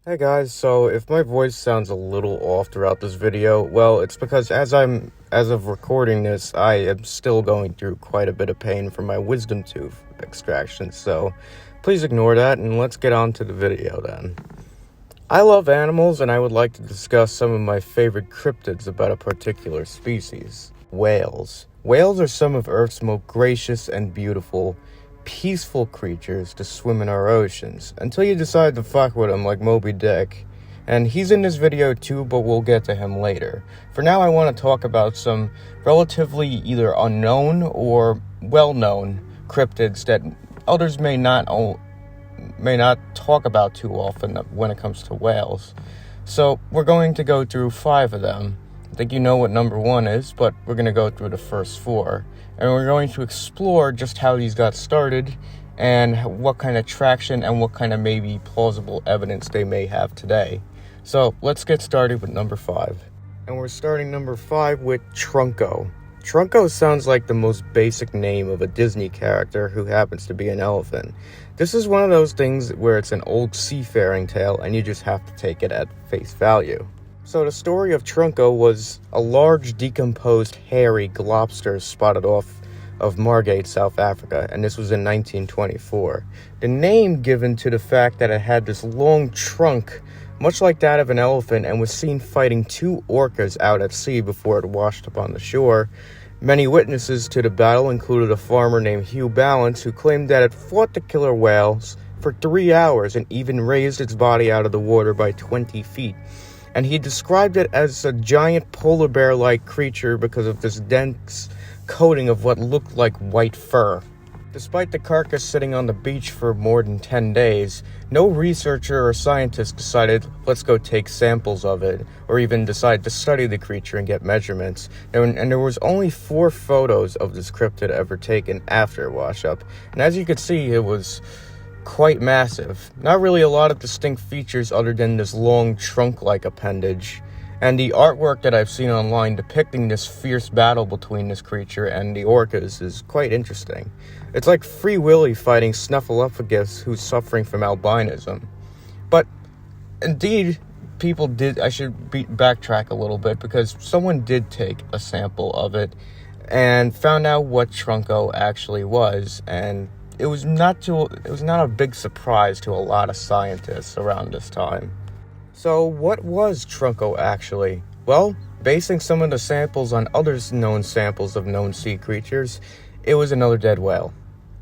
Hey guys, so if my voice sounds a little off throughout this video, well, it's because as of recording this, I am still going through quite a bit of pain from my wisdom tooth extraction, so please ignore that and let's get on to the video then. I love animals and I would like to discuss some of my favorite cryptids about a particular species, whales. Whales are some of Earth's most gracious and beautiful peaceful creatures to swim in our oceans, until you decide to fuck with them like Moby Dick. And he's in this video too, but we'll get to him later. For now, I want to talk about some relatively either unknown or well-known cryptids that others may not talk about too often when it comes to whales. So we're going to go through 5 of them. I think you know what number 1 is, but we're going to go through the first 4. And we're going to explore just how these got started and what kind of traction and what kind of maybe plausible evidence they may have today. So let's get started with number 5. And we're starting number 5 with Trunco. Trunco sounds like the most basic name of a Disney character who happens to be an elephant. This is one of those things where it's an old seafaring tale and you just have to take it at face value. So the story of Trunco was a large decomposed hairy globster spotted off of Margate, South Africa, and this was in 1924. The name given to the fact that it had this long trunk, much like that of an elephant, and was seen fighting 2 orcas out at sea before it washed up on the shore. Many witnesses to the battle included a farmer named Hugh Balance, who claimed that it fought the killer whales for 3 hours and even raised its body out of the water by 20 feet. And he described it as a giant polar bear-like creature because of this dense coating of what looked like white fur. Despite the carcass sitting on the beach for more than 10 days, no researcher or scientist decided, let's go take samples of it, or even decide to study the creature and get measurements. And there was only 4 photos of this cryptid ever taken after wash-up. And as you could see, it was quite massive. Not really a lot of distinct features other than this long trunk-like appendage. And the artwork that I've seen online depicting this fierce battle between this creature and the orcas is quite interesting. It's like Free Willy fighting Snuffleupagus who's suffering from albinism. But indeed, people did, I should backtrack a little bit, because someone did take a sample of it and found out what Trunco actually was, and it was not a big surprise to a lot of scientists around this time. So what was Trunco actually? Well, basing some of the samples on other known samples of known sea creatures, it was another dead whale.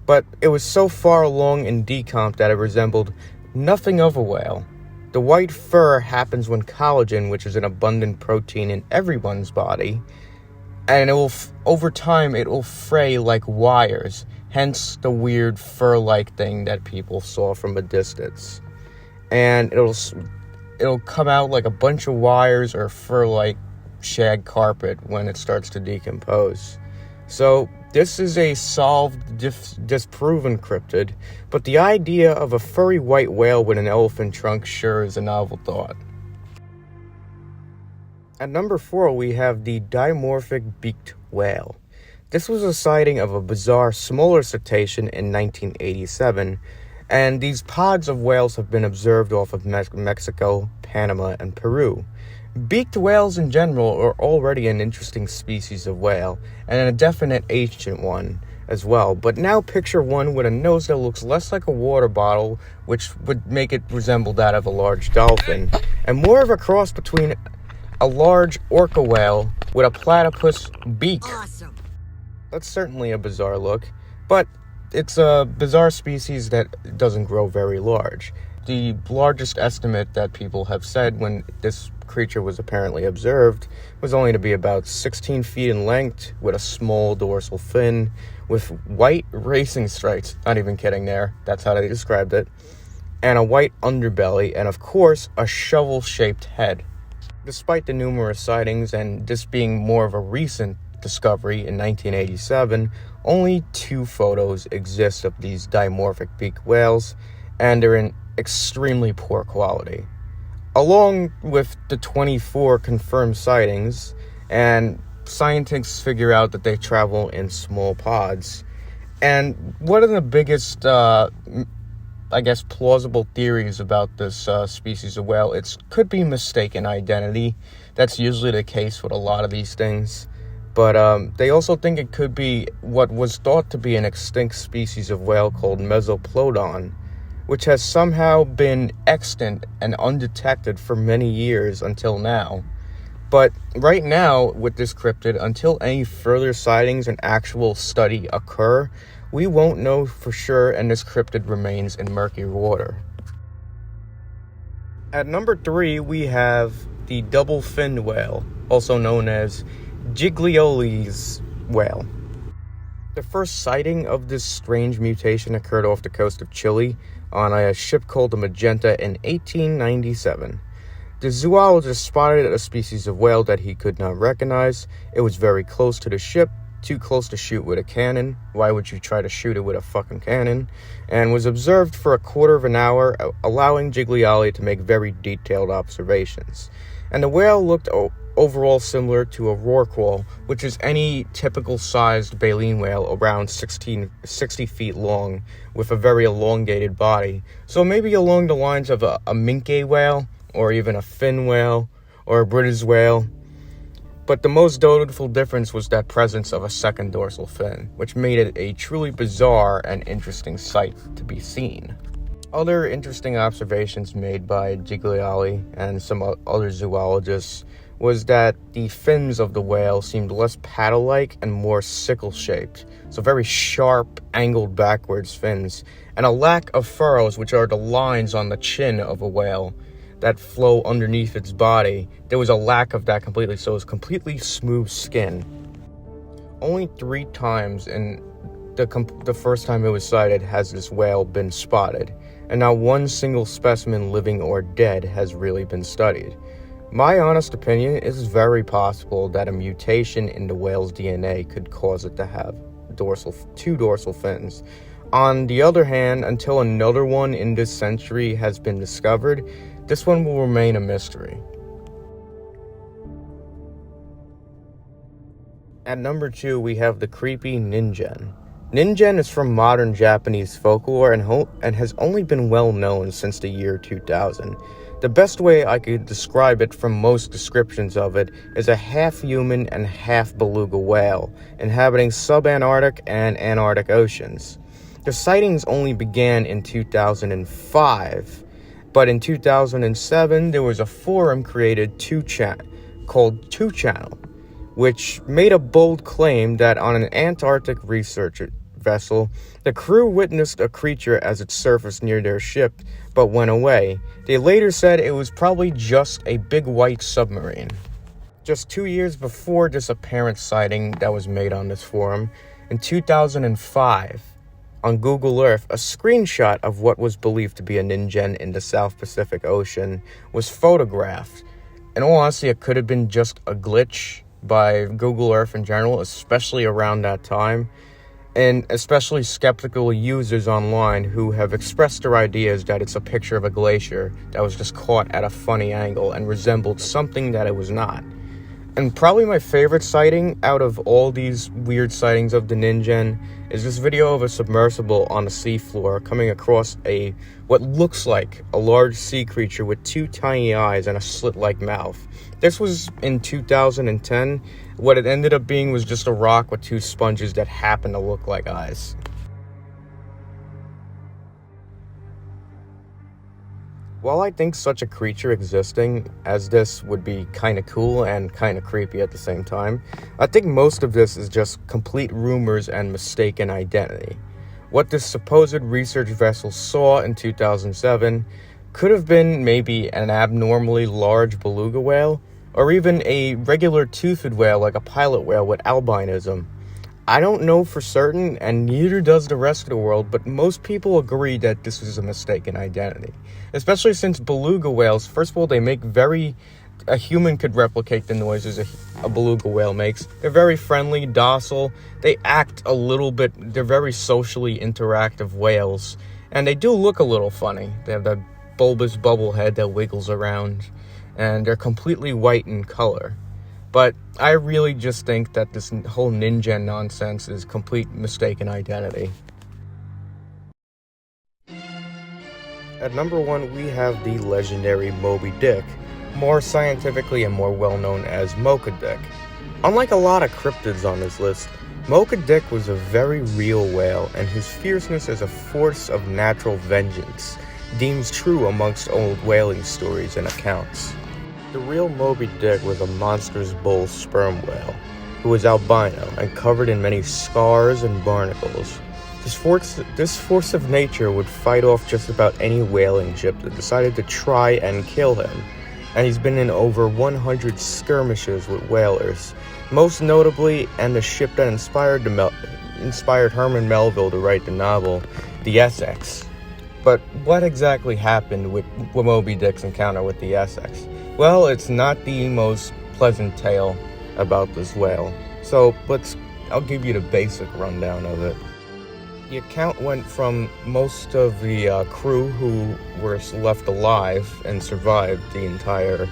But it was so far along in decomp that it resembled nothing of a whale. The white fur happens when collagen, which is an abundant protein in everyone's body, and over time it will fray like wires, hence the weird fur-like thing that people saw from a distance. And it'll come out like a bunch of wires or fur-like shag carpet when it starts to decompose. So this is a solved, disproven cryptid, but the idea of a furry white whale with an elephant trunk sure is a novel thought. At number 4, we have the dimorphic beaked whale. This was a sighting of a bizarre smaller cetacean in 1987, and these pods of whales have been observed off of Mexico, Panama, and Peru. Beaked whales in general are already an interesting species of whale, and a definite ancient one as well, but now picture one with a nose that looks less like a water bottle, which would make it resemble that of a large dolphin, and more of a cross between a large orca whale with a platypus beak. Awesome. That's certainly a bizarre look, but it's a bizarre species that doesn't grow very large. The largest estimate that people have said when this creature was apparently observed was only to be about 16 feet in length, with a small dorsal fin, with white racing stripes, not even kidding there, that's how they described it, and a white underbelly, and of course, a shovel-shaped head. Despite the numerous sightings, and this being more of a recent discovery in 1987, only 2 photos exist of these dimorphic beaked whales, and they're in extremely poor quality. Along with the 24 confirmed sightings, and scientists figure out that they travel in small pods. And one of the biggest I guess, plausible theories about this species of whale. It could be mistaken identity. That's usually the case with a lot of these things. But they also think it could be what was thought to be an extinct species of whale called Mesoplodon, which has somehow been extant and undetected for many years until now. But right now, with this cryptid, until any further sightings and actual study occur, we won't know for sure, and this cryptid remains in murky water. At number 3, we have the double-finned whale, also known as Giglioli's whale. The first sighting of this strange mutation occurred off the coast of Chile on a ship called the Magenta in 1897. The zoologist spotted a species of whale that he could not recognize. It was very close to the ship, too close to shoot with a cannon. Why would you try to shoot it with a fucking cannon? And was observed for a quarter of an hour, allowing Giglioli to make very detailed observations. And the whale looked overall similar to a rorqual, which is any typical sized baleen whale around 60 feet long with a very elongated body. So maybe along the lines of a minke whale, or even a fin whale, or a British whale. But the most notable difference was that presence of a second dorsal fin, which made it a truly bizarre and interesting sight to be seen. Other interesting observations made by Giglioli and some other zoologists was that the fins of the whale seemed less paddle-like and more sickle-shaped, so very sharp, angled backwards fins, and a lack of furrows, which are the lines on the chin of a whale that flow underneath its body. There was a lack of that completely, so it was completely smooth skin. Only 3 times in the first time it was sighted has this whale been spotted, and not one single specimen, living or dead, has really been studied. My honest opinion is it's very possible that a mutation in the whale's DNA could cause it to have 2 dorsal fins. On the other hand, until another one in this century has been discovered, this one will remain a mystery. At number 2, we have the creepy Ningen. Ningen is from modern Japanese folklore and has only been well known since the year 2000. The best way I could describe it from most descriptions of it is a half-human and half-beluga whale inhabiting subantarctic and Antarctic oceans. The sightings only began in 2005, but in 2007 there was a forum created called 2Channel, which made a bold claim that on an Antarctic research vessel, the crew witnessed a creature as it surfaced near their ship, but went away. They later said it was probably just a big white submarine. Just 2 years before this apparent sighting that was made on this forum, in 2005, on Google Earth, a screenshot of what was believed to be a Ningen in the South Pacific Ocean was photographed. In all honesty, it could have been just a glitch by Google Earth in general, especially around that time, and especially skeptical users online who have expressed their ideas that it's a picture of a glacier that was just caught at a funny angle and resembled something that it was not. And probably my favorite sighting out of all these weird sightings of the Ningen is this video of a submersible on the seafloor coming across what looks like a large sea creature with 2 tiny eyes and a slit-like mouth. This was in 2010. What it ended up being was just a rock with 2 sponges that happened to look like eyes. While I think such a creature existing as this would be kind of cool and kind of creepy at the same time, I think most of this is just complete rumors and mistaken identity. What this supposed research vessel saw in 2007 could have been maybe an abnormally large beluga whale, or even a regular toothed whale like a pilot whale with albinism. I don't know for certain, and neither does the rest of the world, but most people agree that this is a mistaken identity. Especially since beluga whales, first of all, a human could replicate the noises a beluga whale makes. They're very friendly, docile, they act a little bit, they're very socially interactive whales, and they do look a little funny. They have that bulbous bubble head that wiggles around, and they're completely white in color. But I really just think that this whole Ningen nonsense is complete mistaken identity. At number 1, we have the legendary Moby Dick, more scientifically and more well known as Mocha Dick. Unlike a lot of cryptids on this list, Mocha Dick was a very real whale, and his fierceness as a force of natural vengeance deems true amongst old whaling stories and accounts. The real Moby Dick was a monstrous bull sperm whale, who was albino and covered in many scars and barnacles. This force of nature would fight off just about any whaling ship that decided to try and kill him, and he's been in over 100 skirmishes with whalers, most notably, and the ship that inspired Herman Melville to write the novel, the Essex. But what exactly happened with Moby Dick's encounter with the Essex? Well, it's not the most pleasant tale about this whale, so I'll give you the basic rundown of it. The account went from most of the crew who were left alive and survived the entire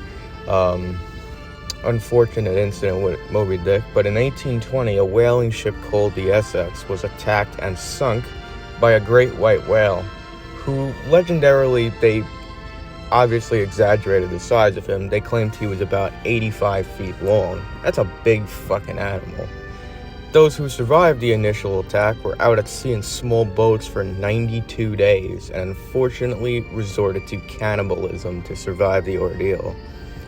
unfortunate incident with Moby Dick, but in 1820 a whaling ship called the Essex was attacked and sunk by a great white whale, who legendarily, they obviously exaggerated the size of him. They claimed he was about 85 feet long. That's a big fucking animal. Those who survived the initial attack were out at sea in small boats for 92 days and unfortunately resorted to cannibalism to survive the ordeal,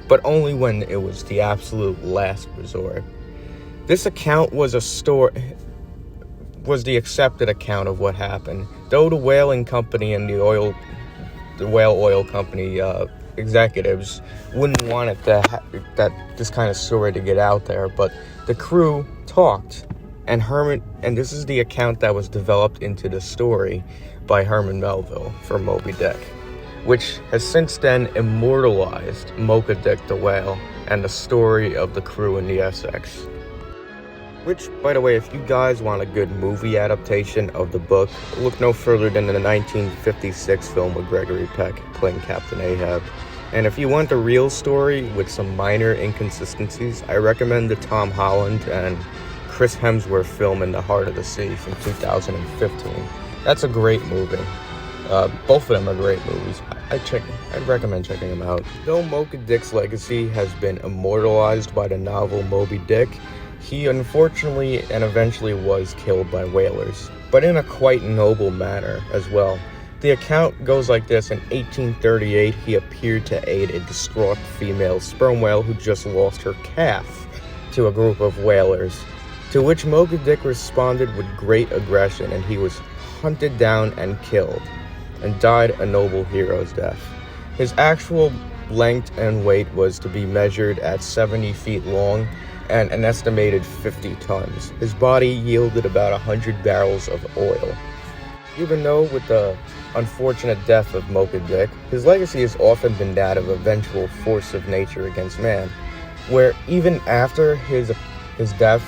but only when it was the absolute last resort. This account was the accepted account of what happened, though the whaling company and the whale oil company executives wouldn't want it this kind of story to get out there, but the crew talked. And this is the account that was developed into the story by Herman Melville for Moby Dick, which has since then immortalized Mocha Dick the whale and the story of the crew in the Essex. Which, by the way, if you guys want a good movie adaptation of the book, look no further than the 1956 film with Gregory Peck playing Captain Ahab. And if you want a real story with some minor inconsistencies, I recommend the Tom Holland and Chris Hemsworth film In the Heart of the Sea from 2015. That's a great movie. Both of them are great movies. I'd recommend checking them out. Though Mocha Dick's legacy has been immortalized by the novel Moby Dick, he unfortunately and eventually was killed by whalers, but in a quite noble manner as well. The account goes like this: in 1838, he appeared to aid a distraught female sperm whale who just lost her calf to a group of whalers, to which Mocha Dick responded with great aggression, and he was hunted down and killed, and died a noble hero's death. His actual length and weight was to be measured at 70 feet long and an estimated 50 tons. His body yielded about 100 barrels of oil. Even though with the unfortunate death of Mocha Dick, his legacy has often been that of a vengeful force of nature against man, where even after his death,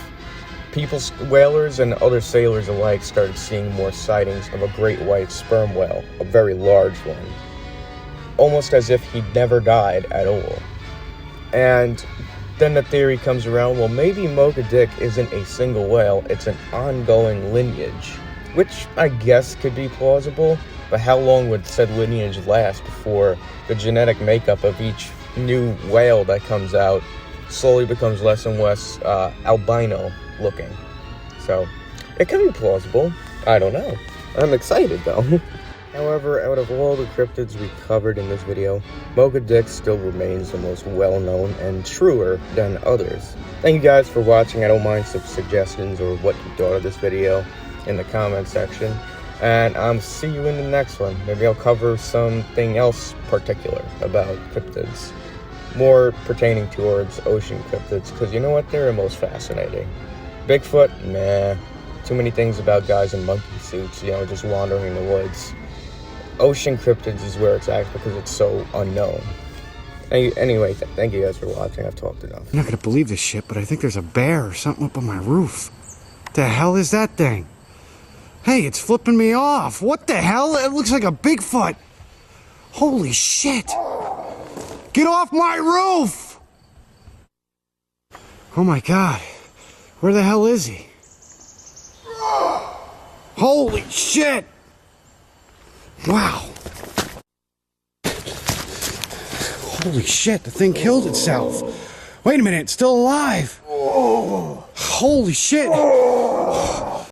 whalers and other sailors alike started seeing more sightings of a great white sperm whale, a very large one, almost as if he'd never died at all. And then the theory comes around, well, maybe Mocha Dick isn't a single whale, it's an ongoing lineage, which I guess could be plausible, but how long would said lineage last before the genetic makeup of each new whale that comes out slowly becomes less and less albino looking? So it can be plausible. I don't know. I'm excited though. However, out of all the cryptids we covered in this video, Mocha Dick still remains the most well-known and truer than others. Thank you guys for watching. I don't mind some suggestions or what you thought of this video in the comment section. And see you in the next one. Maybe I'll cover something else particular about cryptids, more pertaining towards ocean cryptids, because you know what? They're the most fascinating. Bigfoot? Nah. Too many things about guys in monkey suits, just wandering in the woods. Ocean cryptids is where it's at because it's so unknown. Anyway, thank you guys for watching. I've talked enough. I'm not gonna believe this shit, but I think there's a bear or something up on my roof. The hell is that thing? Hey, it's flipping me off. What the hell? It looks like a Bigfoot. Holy shit. Get off my roof! Oh my god. Where the hell is he? Holy shit! Wow. Holy shit, the thing killed itself. Wait a minute, it's still alive. Holy shit.